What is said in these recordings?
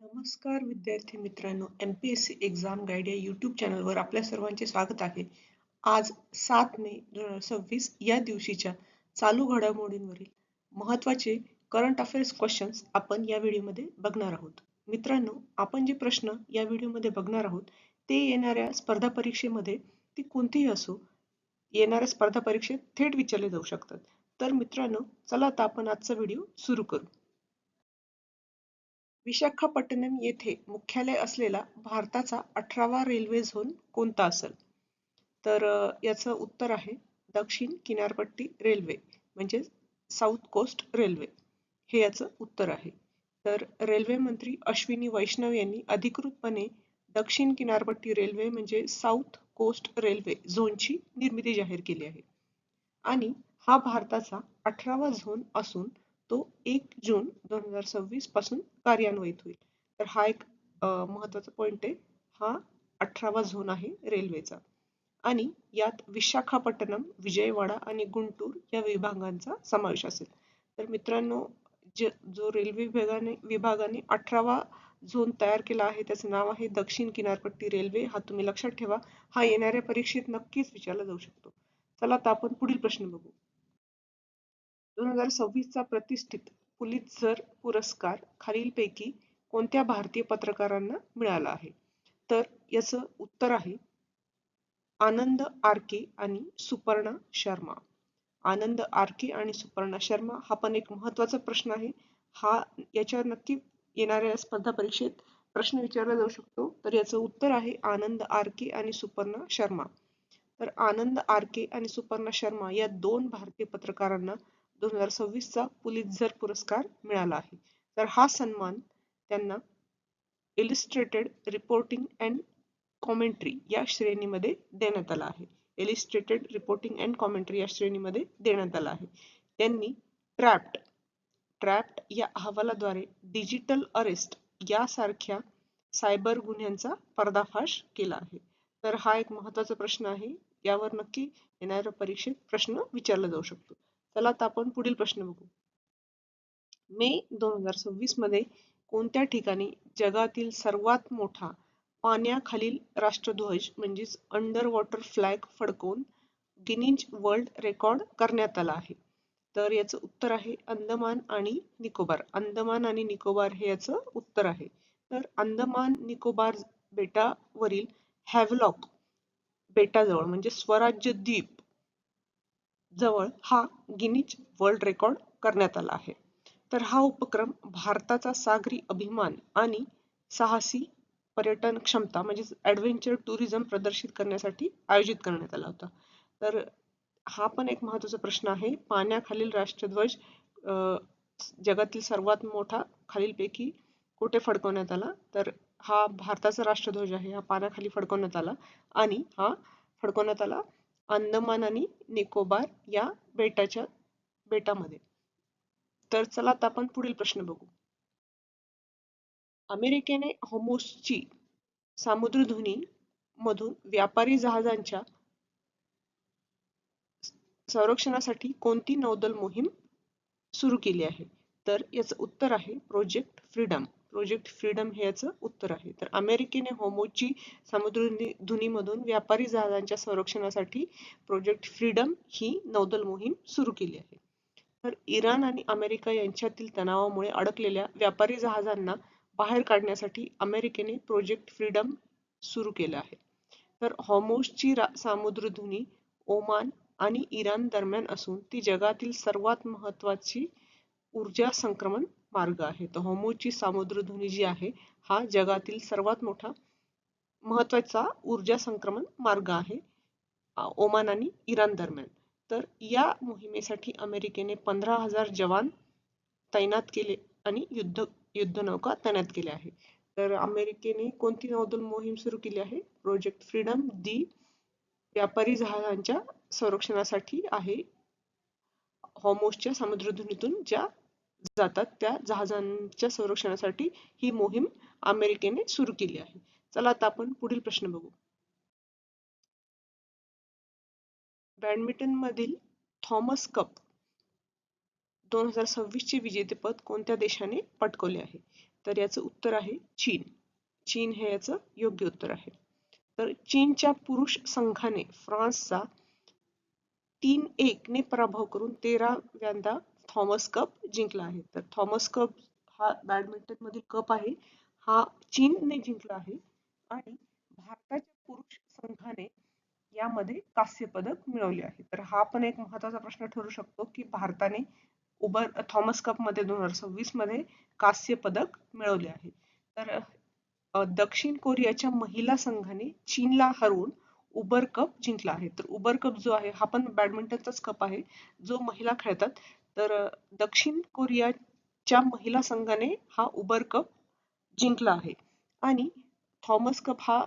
नमस्कार विद्यार्थी मित्रांनो, MPSC एक्झाम गाईड या यूट्यूब चॅनलवर आपल्या सर्वांचे स्वागत आहे. आज 7 मे 2026 या दिवशीच्या चालू घडामोडींवरील महत्त्वाचे करंट अफेअर्स क्वेश्चन्स आपण या व्हिडिओमध्ये बघणार आहोत. मित्रांनो, आपण जे प्रश्न या व्हिडिओमध्ये बघणार आहोत ते येणाऱ्या स्पर्धा परीक्षेमध्ये ती कोणतीही असो, येणाऱ्या स्पर्धा परीक्षेत थेट विचारले जाऊ शकतात. तर मित्रांनो, चला आता आपण आजचा व्हिडिओ सुरू करू. विशाखापट्टणम येथे मुख्यालय असलेला भारताचा 18वा रेल्वे झोन कोणता असेल? तर याचं उत्तर आहे दक्षिण किनारपट्टी रेल्वे म्हणजे साऊथ कोस्ट रेल्वे हे याचं उत्तर आहे. तर रेल्वे मंत्री अश्विनी वैष्णव यांनी अधिकृतपणे दक्षिण किनारपट्टी रेल्वे म्हणजे साऊथ कोस्ट रेल्वे झोनची निर्मिती जाहीर केली आहे. आणि हा भारताचा 18वा झोन असून तो 1 जून 2026 पासून कार्यान्वित होईल. तर हा एक महत्त्वाचा पॉइंट आहे. हा 18वा झोन आहे रेल्वेचा आणि यात विशाखापट्टणम, विजयवाडा आणि गुंटूर या विभागांचा समावेश असेल. तर मित्रांनो, जो रेल्वे विभागाने 18वा झोन तयार केला आहे त्याचं नाव आहे दक्षिण किनारपट्टी रेल्वे. हा तुम्ही लक्षात ठेवा. हा येणाऱ्या परीक्षेत नक्कीच विचारला जाऊ शकतो. चला आता आपण पुढील प्रश्न बघू. 2026 चा प्रतिष्ठित पुलित्झर पुरस्कार खालीलपैकी कोणत्या भारतीय पत्रकारांना मिळाला आहे? तर याचं उत्तर आहे आनंद आरके आणि सुपर्णा शर्मा. आनंद आरके आणि सुपर्णा शर्मा हा पण एक महत्त्वाचा प्रश्न आहे. हा याच्यावर नक्की येणाऱ्या स्पर्धा परीक्षेत प्रश्न विचारला जाऊ शकतो. तर याचं उत्तर आहे आनंद आरके आणि सुपर्णा शर्मा. तर आनंद आरके आणि सुपर्णा शर्मा या 2 भारतीय पत्रकारांना 2026 चा पुलित्झर पुरस्कार मिळाला आहे. तर हा सन्मान त्यांना इलिस्ट्रेटेड रिपोर्टिंग अँड कॉमेंट्री या श्रेणीमध्ये देण्यात आला आहे. इलिस्ट्रेटेड रिपोर्टिंग अँड कॉमेंट्री या श्रेणीमध्ये देण्यात आला आहे. त्यांनी ट्रॅप्ड या अहवालाद्वारे डिजिटल अरेस्ट यासारख्या सायबर गुन्ह्यांचा पर्दाफाश केला आहे. तर हा एक महत्त्वाचा प्रश्न आहे. यावर नक्की येणाऱ्या परीक्षेत प्रश्न विचारला जाऊ शकतो. चला आता आपण पुढील प्रश्न बघू. मे 2026 मध्ये कोणत्या ठिकाणी जगातील सर्वात मोठा पाण्याखालील राष्ट्रध्वज म्हणजेच अंडर वॉटर फ्लॅग फडकवून गिनीज वर्ल्ड रेकॉर्ड करण्यात आला आहे? तर याचं उत्तर आहे अंदमान आणि निकोबार. अंदमान आणि निकोबार हे याचं उत्तर आहे. तर अंदमान निकोबार बेटावरील हॅव्हलॉक बेटाजवळ म्हणजे स्वराज्य द्वीप जवळ हा गिनीज वर्ल्ड रेकॉर्ड करण्यात आला आहे. तर हा उपक्रम भारताचा सागरी अभिमान आणि साहसी पर्यटन क्षमता म्हणजे ॲडव्हेंचर टुरिझम प्रदर्शित करण्यासाठी आयोजित करण्यात आला होता. तर हा पण एक महत्त्वाचा प्रश्न आहे. पाण्याखालील राष्ट्रध्वज जगातील सर्वात मोठा खालीलपैकी कुठे फडकवण्यात आला? तर हा भारताचा राष्ट्रध्वज आहे. हा पाण्याखाली फडकवण्यात आला आणि हा फडकवण्यात आला अंदमान आणि निकोबार या बेटामध्ये. तर चला आता आपण पुढील प्रश्न बघू. अमेरिकेने होर्मुझची सामुद्रधुनी मधून व्यापारी जहाजांच्या संरक्षणासाठी कोणती नौदल मोहीम सुरू केली आहे? तर याचं उत्तर आहे प्रोजेक्ट फ्रीडम. प्रोजेक्ट फ्रीडम हे याचं उत्तर आहे. तर अमेरिकेने होर्मुझची सामुद्रधुनीमधून व्यापारी जहाजांच्या संरक्षणासाठी प्रोजेक्ट फ्रीडम ही नौदल मोहीम सुरू केली आहे. तर इराण आणि अमेरिका यांच्यातील तणावामुळे अडकलेल्या व्यापारी जहाजांना बाहेर काढण्यासाठी अमेरिकेने प्रोजेक्ट फ्रीडम सुरू केलं आहे. तर होर्मुझची सामुद्रधुनी ओमान आणि इराण दरम्यान असून ती जगातील सर्वात महत्त्वाची ऊर्जा संक्रमण मार्ग आहे. तर होर्मुझची सामुद्रधुनी जी आहे हा जगातील सर्वात मोठा महत्त्वाचा ऊर्जा संक्रमण मार्ग आहे ओमान आणि इराण दरम्यान. तर या मोहिमेसाठी अमेरिकेने 15,000 जवान तैनात केले आणि युद्धनौका तैनात केल्या आहे. तर अमेरिकेने कोणती नौदल मोहीम सुरू केली आहे? प्रोजेक्ट फ्रीडम दी व्यापारी जहाजांच्या संरक्षणासाठी आहे. होर्मुझच्या सामुद्रधुनीतून ज्या जातात त्या जहाजांच्या संरक्षणासाठी ही मोहीम अमेरिकेने सुरू केली आहे. चला आता आपण पुढील प्रश्न बघू. बॅडमिंटन मधील थॉमस कप 2026 चे विजेतेपद कोणत्या देशाने पटकावले आहे? तर याचं उत्तर आहे चीन. चीन हे याचं योग्य उत्तर आहे. तर चीनच्या पुरुष संघाने फ्रान्सचा 3-1 ने पराभव करून 13व्यांदा थॉमस कप जिंकला आहे. तर थॉमस कप हा बॅडमिंटन मधील कप आहे. हा चीनने जिंकला आहे आणि भारताच्या पुरुष संघाने यामध्ये कांस्य पदक मिळवले आहे. तर हा पण एक महत्त्वाचा प्रश्न ठरू शकतो की भारताने थॉमस कप मध्ये 2026 मध्ये कांस्य पदक मिळवले आहे. तर दक्षिण कोरियाच्या महिला संघाने चीनला हरवून उबर कप जिंकला आहे. तर उबर कप जो आहे हा पण बॅडमिंटनचाच कप आहे जो महिला खेळतात. तर दक्षिण कोरियाच्या महिला संघाने हा उबर कप जिंकला आहे आणि थॉमस कप हा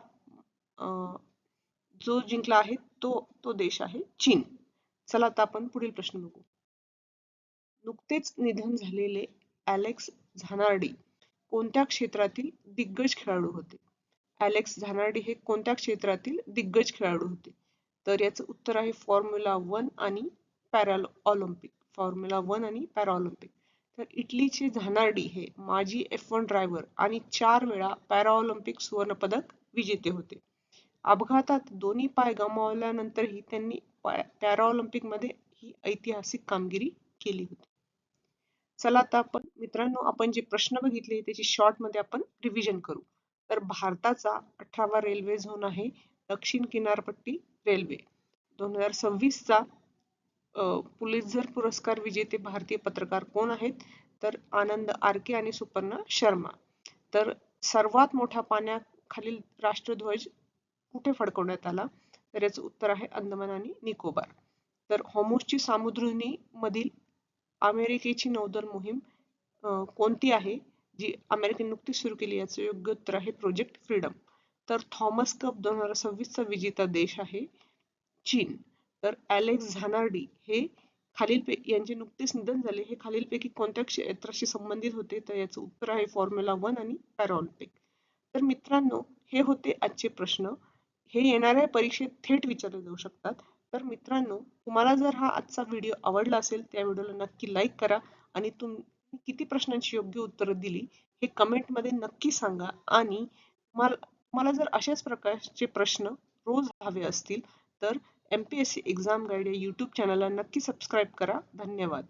जो जिंकला आहे तो देश आहे चीन. चला आता आपण पुढील प्रश्न बघू. नुकतेच निधन झालेले अलेक्स झानार्डी कोणत्या क्षेत्रातील दिग्गज खेळाडू होते? अलेक्स झानार्डी हे कोणत्या क्षेत्रातील दिग्गज खेळाडू होते? तर याचं उत्तर आहे फॉर्म्युला 1 आणि पॅराऑलिम्पिक. फॉर्म्युला 1 आणि पॅराऑलिम्पिक. तर इटलीचे झानार्डी हे माजी F1 ड्रायव्हर आणि 4 वेळा पॅराऑलिम्पिक सुवर्णपदक विजेते होते. अपघातात दोन्ही पाय गमावल्यानंतरही त्यांनी पॅराऑलिम्पिक मध्ये ही ऐतिहासिक कामगिरी केली होती. चला आता आपण मित्रांनो आपण जे प्रश्न बघितले त्याची शॉर्ट मध्ये आपण रिव्हिजन करू. तर भारताचा 18वा रेल्वे झोन आहे दक्षिण किनारपट्टी रेल्वे. 2026 चा पुलित्झर पुरस्कार विजेते भारतीय पत्रकार कोण आहेत? तर आनंद आरके आणि सुपर्णा शर्मा. तर सर्वात मोठा पाण्याखालील राष्ट्रध्वज कुठे फडकवण्यात आला? तर याचं उत्तर आहे अंदमान आणि निकोबार. तर होर्मुझची सामुद्रधुनी मधील अमेरिकेची नौदल मोहीम कोणती आहे जी अमेरिकेने नुकतीच सुरू केली? याचं योग्य उत्तर आहे प्रोजेक्ट फ्रीडम. तर थॉमस कप 2026 चा विजेता देश आहे चीन. तर अलेक्स झानार्डी हे यांचे नुकतेच निधन झाले. हे खालीलपैकी कोणत्या क्षेत्राशी संबंधित होते? तर याचं उत्तर आहे फॉर्म्युला 1 आणि पॅराऑलिम्पिक. तर मित्रांनो हे होते आजचे प्रश्न. हे येणाऱ्या परीक्षेत थेट विचारले जाऊ शकतात. तर मित्रांनो तुम्हाला जर हा आजचा व्हिडिओ आवडला असेल त्या व्हिडिओला नक्की लाईक करा आणि तुम्ही किती प्रश्नांची योग्य उत्तरं दिली हे कमेंट मध्ये नक्की सांगा. आणि मला जर अशाच प्रकारचे प्रश्न रोज हवे असतील तर MPSC एक्झाम गाईड या YouTube चॅनलला नक्की सबस्क्राईब करा. धन्यवाद.